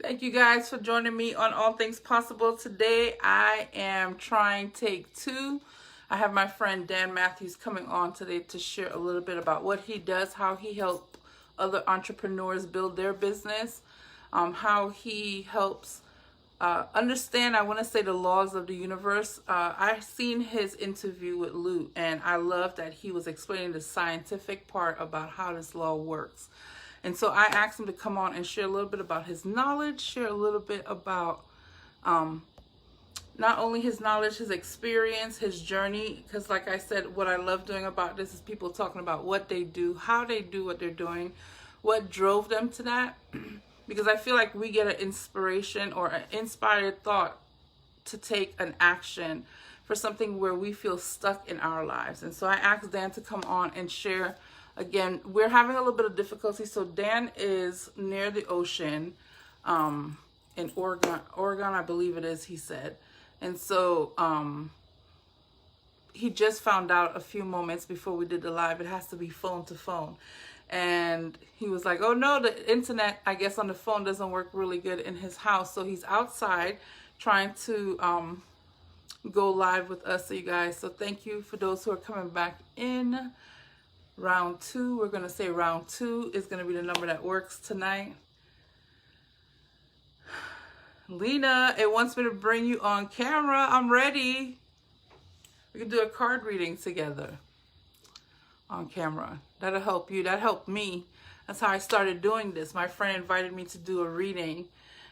Thank you guys for joining me on All Things Possible. Today I am trying take 2. I have my friend Dan Matthews coming on today to share a little bit about what he does, how he helps other entrepreneurs build their business, how he helps understand, I want to say, the laws of the universe. I've seen his interview with Lou, and I love that he was explaining the scientific part about how this law works. And so I asked him to come on and share a little bit about his knowledge, share a little bit about not only his knowledge, his experience, his journey, because like I said, what I love doing about this is people talking about what they do, how they do what they're doing, what drove them to that. Because I feel like we get an inspiration or an inspired thought to take an action for something where we feel stuck in our lives. And so I asked Dan to come on and share. Again, we're having a little bit of difficulty. So Dan is near the ocean in Oregon, I believe it is, he said. And so he just found out a few moments before we did the live, it has to be phone to phone. And he was like, oh no, the internet, I guess, on the phone doesn't work really good in his house. So he's outside trying to go live with us, so you guys. So thank you for those who are coming back in. Round 2, we're going to say round 2 is going to be the number that works tonight. Lena, it wants me to bring you on camera. I'm ready. We can do a card reading together on camera. That'll help you. That helped me. That's how I started doing this. My friend invited me to do a reading,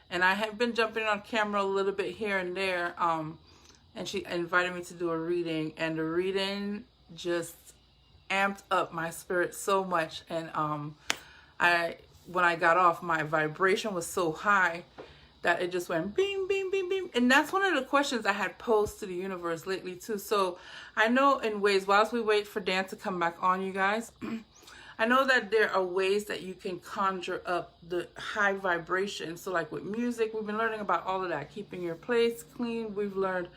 and I have been jumping on camera a little bit here and there. And she invited me to do a reading, and the reading just amped up my spirit so much. And when I got off, my vibration was so high that it just went bing, bing, bing, bing. And that's one of the questions I had posed to the universe lately too. So I know in ways, whilst we wait for Dan to come back on, you guys, I know that there are ways that you can conjure up the high vibration. So like with music, we've been learning about all of that, keeping your place clean. We've learned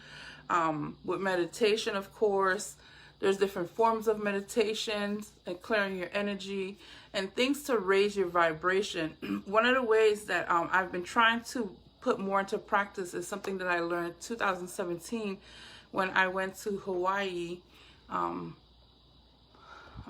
with meditation, of course. There's different forms of meditations and clearing your energy and things to raise your vibration. One of the ways that I've been trying to put more into practice is something that I learned 2017 when I went to Hawaii. I'm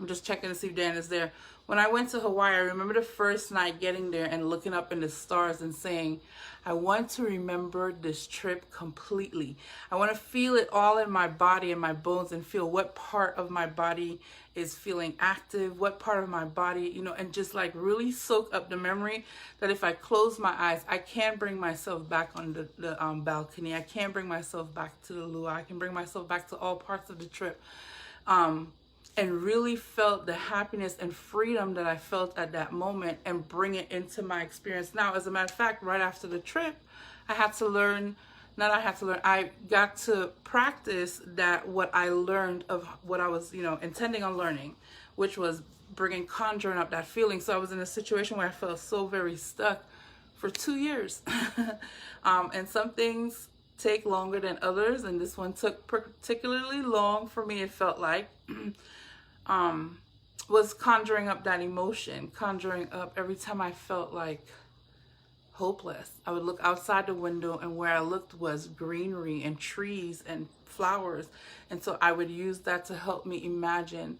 just checking to see if Dan is there. When I went to Hawaii, I remember the first night getting there and looking up in the stars and saying, I want to remember this trip completely. I want to feel it all in my body and my bones and feel what part of my body is feeling active, what part of my body, and just like really soak up the memory that if I close my eyes, I can bring myself back on the balcony. I can bring myself back to the luau. I can bring myself back to all parts of the trip. And really felt the happiness and freedom that I felt at that moment and bring it into my experience now. As a matter of fact, right after the trip, I got to practice that what I learned of what I was, intending on learning, which was conjuring up that feeling. So I was in a situation where I felt so very stuck for 2 years. And some things take longer than others, and this one took particularly long for me, it felt like. Was conjuring up that emotion, conjuring up every time I felt like hopeless. I would look outside the window, and where I looked was greenery and trees and flowers. And so I would use that to help me imagine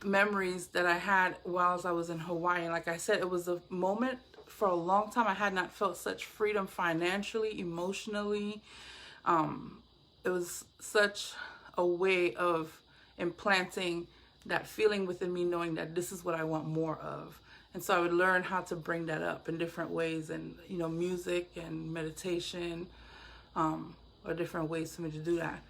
memories that I had while I was in Hawaii. And like I said, it was a moment for a long time I had not felt such freedom financially, emotionally. It was such a way of implanting that feeling within me, knowing that this is what I want more of. And so I would learn how to bring that up in different ways, and music and meditation are different ways for me to do that.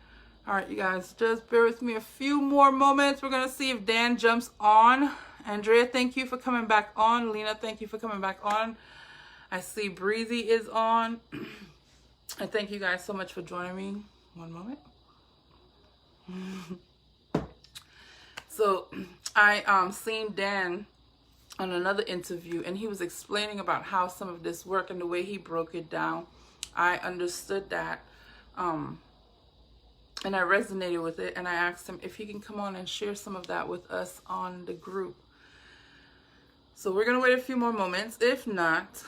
All right, you guys, just bear with me a few more moments. We're gonna see if Dan jumps on. Andrea, thank you for coming back on. Lena, thank you for coming back on. I see Breezy is on. And thank you guys so much for joining me. One moment. So I seen Dan on another interview, and he was explaining about how some of this work and the way he broke it down. I understood that, and I resonated with it, and I asked him if he can come on and share some of that with us on the group. So we're gonna wait a few more moments. If not,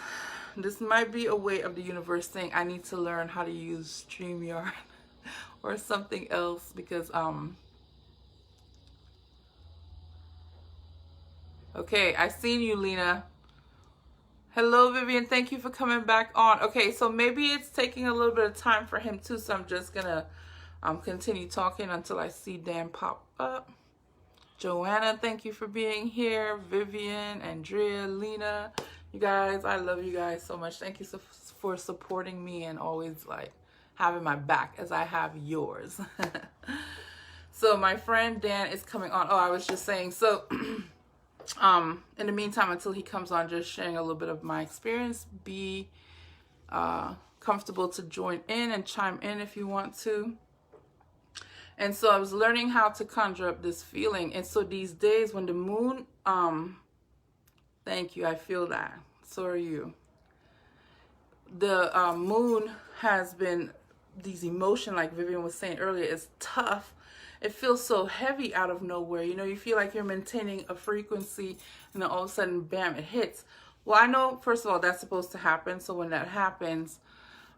this might be a way of the universe saying I need to learn how to use StreamYard or something else, because okay, I seen you, Lena. Hello, Vivian. Thank you for coming back on. Okay, so maybe it's taking a little bit of time for him too, so I'm just gonna continue talking until I see Dan pop up. Joanna, thank you for being here. Vivian, Andrea, Lena, you guys, I love you guys so much. Thank you for supporting me and always like having my back as I have yours. So my friend Dan is coming on. Oh, I was just saying, so in the meantime, until he comes on, just sharing a little bit of my experience. Be comfortable to join in and chime in if you want to. And so I was learning how to conjure up this feeling. And so these days when the moon, thank you, I feel that. So are you. The moon has been, these emotion, like Vivian was saying earlier, is tough. It feels so heavy out of nowhere. You know, you feel like you're maintaining a frequency and then all of a sudden, bam, it hits. Well, I know, first of all, that's supposed to happen. So when that happens,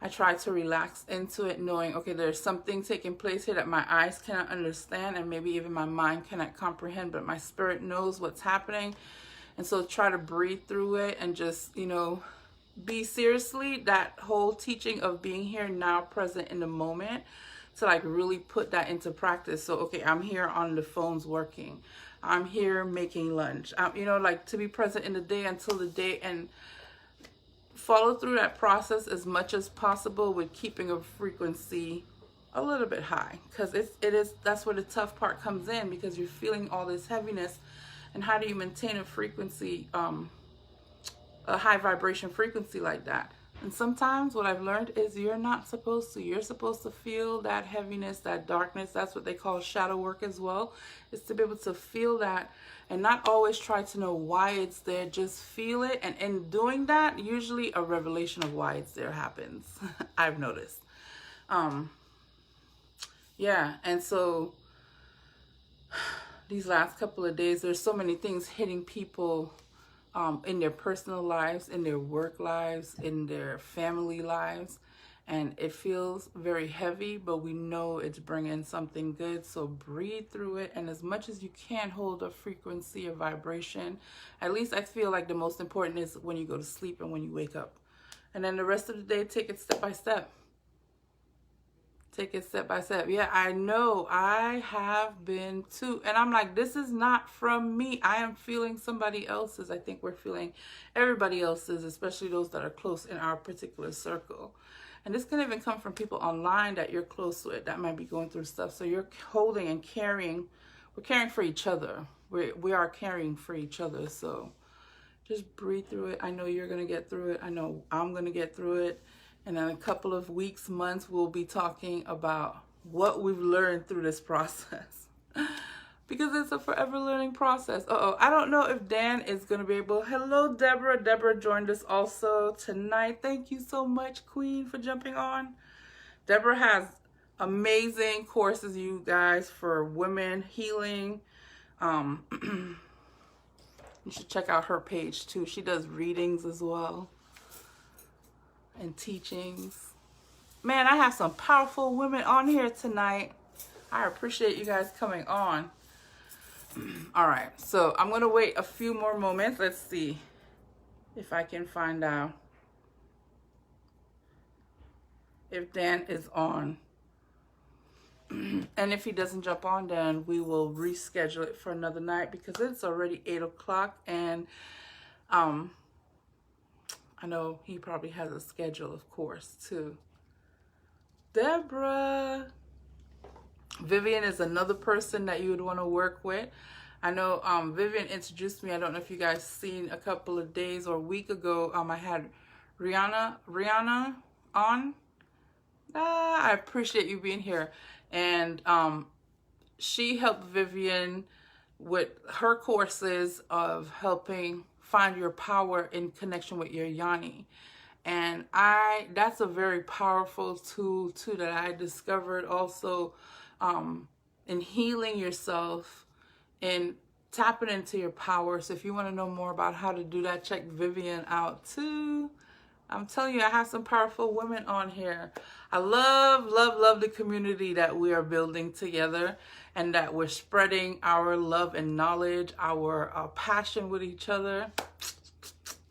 I try to relax into it, knowing, okay, there's something taking place here that my eyes cannot understand and maybe even my mind cannot comprehend, but my spirit knows what's happening. And so try to breathe through it and just, you know, be seriously that whole teaching of being here now, present in the moment, to like really put that into practice. So, okay, I'm here on the phones working. I'm here making lunch. You know, like to be present in the day until the day and follow through that process as much as possible with keeping a frequency a little bit high, because that's where the tough part comes in, because you're feeling all this heaviness. And how do you maintain a frequency, a high vibration frequency like that? And sometimes what I've learned is you're not supposed to. You're supposed to feel that heaviness, that darkness. That's what they call shadow work as well, is to be able to feel that and not always try to know why it's there. Just feel it. And in doing that, usually a revelation of why it's there happens. I've noticed. Yeah. And so these last couple of days, there's so many things hitting people in their personal lives, in their work lives, in their family lives. And it feels very heavy, but we know it's bringing something good. So breathe through it. And as much as you can, hold a frequency or vibration. At least I feel like the most important is when you go to sleep and when you wake up. And then the rest of the day, take it step by step. Take it step by step. Yeah, I know. I have been too. And I'm like, this is not from me. I am feeling somebody else's. I think we're feeling everybody else's, especially those that are close in our particular circle. And this can even come from people online that you're close with that might be going through stuff. So you're holding and carrying. We're caring for each other. We are caring for each other. So just breathe through it. I know you're going to get through it. I know I'm going to get through it. And in a couple of weeks, months, we'll be talking about what we've learned through this process. Because it's a forever learning process. I don't know if Dan is going to be able. Hello, Deborah. Deborah joined us also tonight. Thank you so much, Queen, for jumping on. Deborah has amazing courses, you guys, for women healing. You should check out her page, too. She does readings as well. And teachings. Man, I have some powerful women on here tonight. I appreciate you guys coming on. All right, so I'm gonna wait a few more moments. Let's see if I can find out if Dan is on. And if he doesn't jump on, then we will reschedule it for another night, because it's already 8 o'clock and I know he probably has a schedule, of course, too. Deborah. Vivian is another person that you would want to work with. I know Vivian introduced me. I don't know if you guys seen a couple of days or a week ago. I had Rihanna on. I appreciate you being here. And she helped Vivian with her courses of helping find your power in connection with your yoni. And that's a very powerful tool too that I discovered also in healing yourself and tapping into your power. So if you want to know more about how to do that, check Vivian out too. I'm telling you, I have some powerful women on here. I love, love, love the community that we are building together, and that we're spreading our love and knowledge, our passion with each other.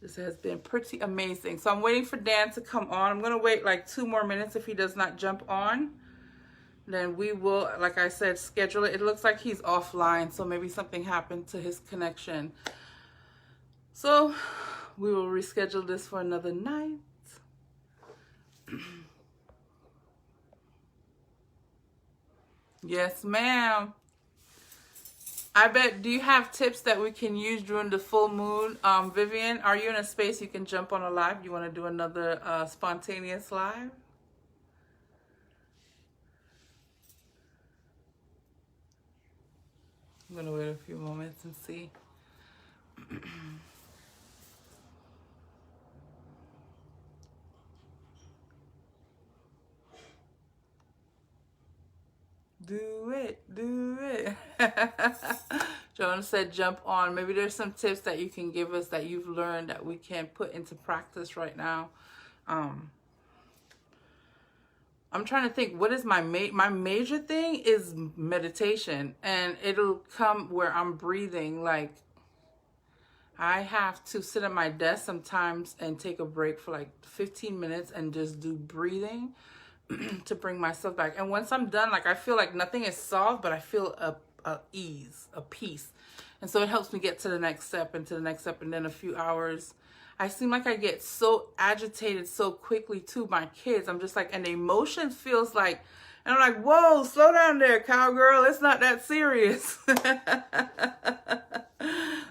This has been pretty amazing. So I'm waiting for Dan to come on. I'm going to wait like 2 more minutes. If he does not jump on, then we will, like I said, schedule it. It looks like he's offline, so maybe something happened to his connection. So we will reschedule this for another night. Yes, ma'am. I bet, do you have tips that we can use during the full moon? Vivian, are you in a space you can jump on a live? You want to do another spontaneous live? I'm going to wait a few moments and see. Do it, do it. Joan said jump on. Maybe there's some tips that you can give us that you've learned that we can put into practice right now. I'm trying to think, what is my major thing is meditation, and it'll come where I'm breathing. Like, I have to sit at my desk sometimes and take a break for like 15 minutes and just do breathing to bring myself back. And once I'm done, like, I feel like nothing is solved, but I feel a ease, a peace. And so it helps me get to the next step and to the next step. And then a few hours, I seem like I get so agitated so quickly too. My kids, I'm just like, and the emotion feels like, and I'm like, whoa, slow down there, cowgirl. It's not that serious.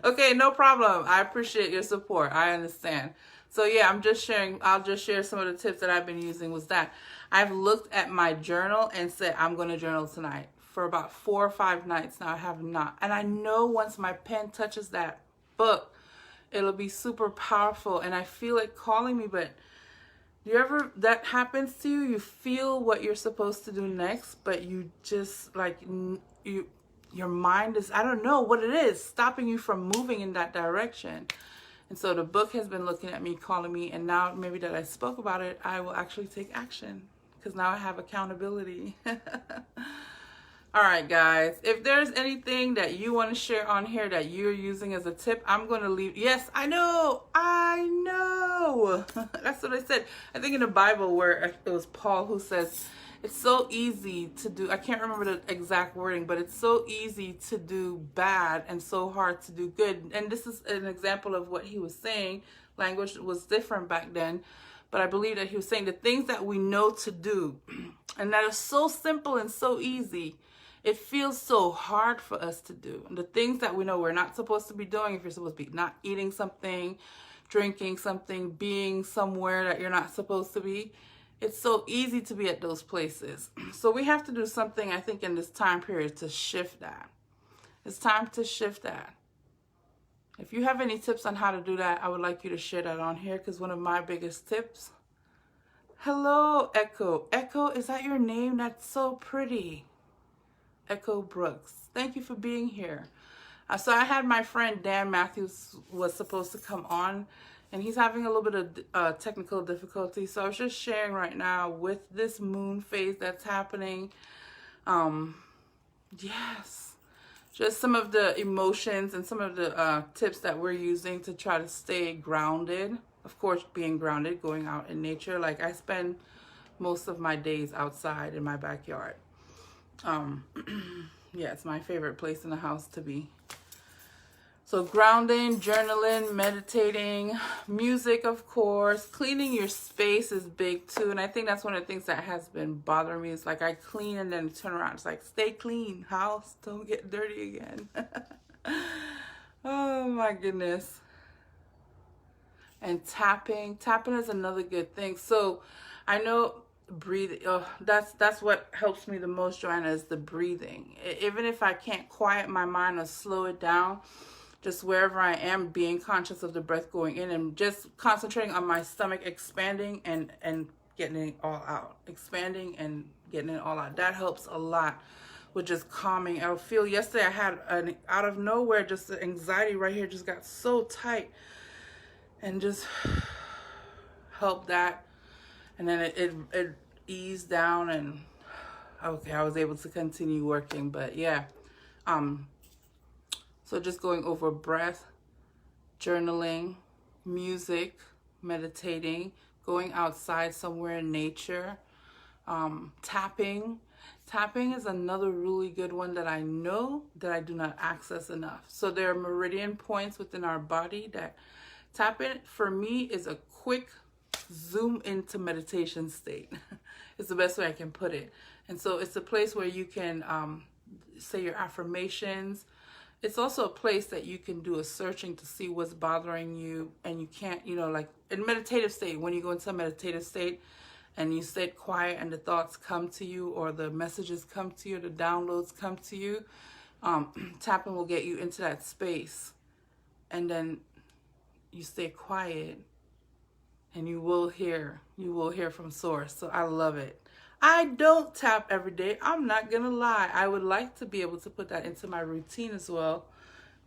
Okay, no problem. I appreciate your support. I understand. So yeah, I'm just sharing, I'll just share some of the tips that I've been using was that I've looked at my journal and said, I'm going to journal tonight. For about 4 or 5 nights now, I have not. And I know once my pen touches that book, it'll be super powerful. And I feel it calling me, but do you ever, that happens to you? You feel what you're supposed to do next, but you just like, your mind is, I don't know what it is, stopping you from moving in that direction. And so the book has been looking at me, calling me, and now maybe that I spoke about it, I will actually take action because now I have accountability. All right, guys, if there's anything that you want to share on here that you're using as a tip, I'm going to leave. Yes, I know. That's what I said. I think in the Bible where it was Paul who says, it's so easy to do, I can't remember the exact wording, but it's so easy to do bad and so hard to do good. And this is an example of what he was saying. Language was different back then, but I believe that he was saying the things that we know to do and that are so simple and so easy, it feels so hard for us to do. And the things that we know we're not supposed to be doing, if you're supposed to be not eating something, drinking something, being somewhere that you're not supposed to be, it's so easy to be at those places. So we have to do something, I think, in this time period to shift that. It's time to shift that. If you have any tips on how to do that, I would like you to share that on here, because one of my biggest tips. Hello, Echo. Echo, is that your name? That's so pretty. Echo Brooks. Thank you for being here. So I had my friend Dan Matthews was supposed to come on, and he's having a little bit of technical difficulty. So I was just sharing right now with this moon phase that's happening. Yes, just some of the emotions and some of the tips that we're using to try to stay grounded. Of course, being grounded, going out in nature. Like, I spend most of my days outside in my backyard. Yeah, it's my favorite place in the house to be. So grounding, journaling, meditating, music, of course. Cleaning your space is big too. And I think that's one of the things that has been bothering me. It's like I clean and then turn around. It's like, stay clean, house. Don't get dirty again. Oh my goodness. And tapping. Tapping is another good thing. So I know breathing, that's what helps me the most, Joanna, is the breathing. Even if I can't quiet my mind or slow it down, just wherever I am, being conscious of the breath going in and just concentrating on my stomach expanding and getting it all out. Expanding and getting it all out. That helps a lot with just calming. I feel yesterday I had an out of nowhere, just the anxiety right here just got so tight, and just helped that, and then it eased down, and okay, I was able to continue working. But yeah, so just going over breath, journaling, music, meditating, going outside somewhere in nature, tapping. Tapping is another really good one that I know that I do not access enough. So there are meridian points within our body that tapping for me is a quick zoom into meditation state. It's the best way I can put it. And so it's a place where you can say your affirmations. It's also a place that you can do a searching to see what's bothering you, and you can't, like in meditative state, when you go into a meditative state and you sit quiet and the thoughts come to you, or the messages come to you, the downloads come to you, tapping will get you into that space, and then you stay quiet and you will hear from source. So I love it. I don't tap every day. I'm not gonna lie. I would like to be able to put that into my routine as well,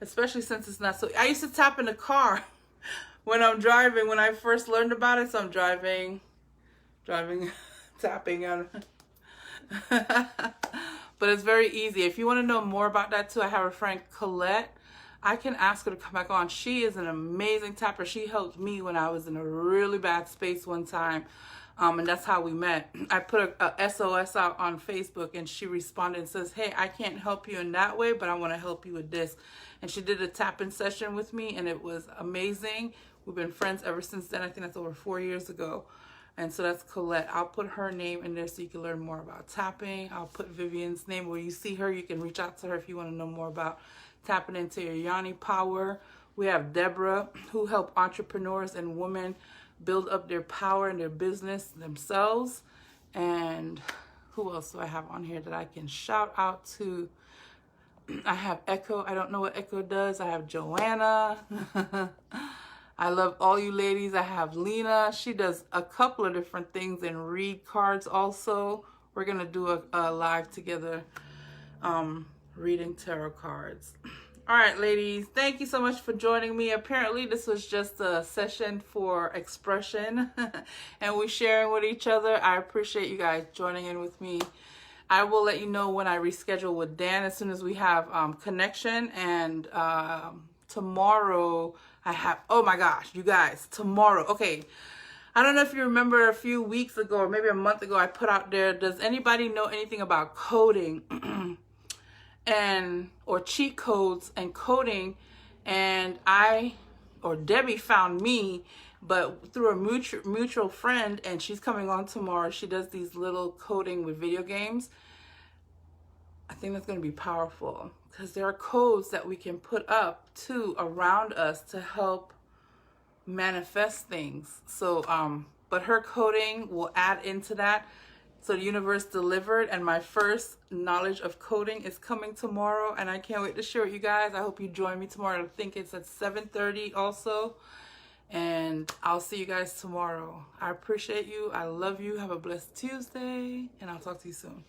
especially since it's not so. I used to tap in the car when I'm driving. When I first learned about it, so I'm driving, tapping on. But it's very easy. If you want to know more about that too, I have a friend Colette. I can ask her to come back on. She is an amazing tapper. She helped me when I was in a really bad space one time. And that's how we met. I put a SOS out on Facebook, and she responded and says, hey, I can't help you in that way, but I want to help you with this. And she did a tapping session with me, and it was amazing. We've been friends ever since then. I think that's over 4 years ago. And so that's Colette. I'll put her name in there so you can learn more about tapping. I'll put Vivian's name. Where you see her, you can reach out to her if you want to know more about tapping into your Yoni power. We have Deborah, who help entrepreneurs and women build up their power and their business themselves. And who else do I have on here that I can shout out to? I have Echo. I don't know what Echo does. I have Joanna. I love all you ladies. I have Lena. She does a couple of different things and read cards also. We're going to do a live together reading tarot cards. All right, ladies, thank you so much for joining me. Apparently, this was just a session for expression and we're sharing with each other. I appreciate you guys joining in with me. I will let you know when I reschedule with Dan as soon as we have connection. And tomorrow I have, oh my gosh, you guys, tomorrow. Okay, I don't know if you remember a few weeks ago or maybe a month ago, I put out there, does anybody know anything about coding? Or cheat codes and coding, and Debbie found me, but through a mutual friend, and she's coming on tomorrow. She does these little coding with video games. I think that's going to be powerful because there are codes that we can put up too around us to help manifest things. So but her coding will add into that. So the universe delivered, and my first knowledge of coding is coming tomorrow, and I can't wait to share with you guys. I hope you join me tomorrow. I think it's at 7:30 also, and I'll see you guys tomorrow. I appreciate you. I love you. Have a blessed Tuesday, and I'll talk to you soon.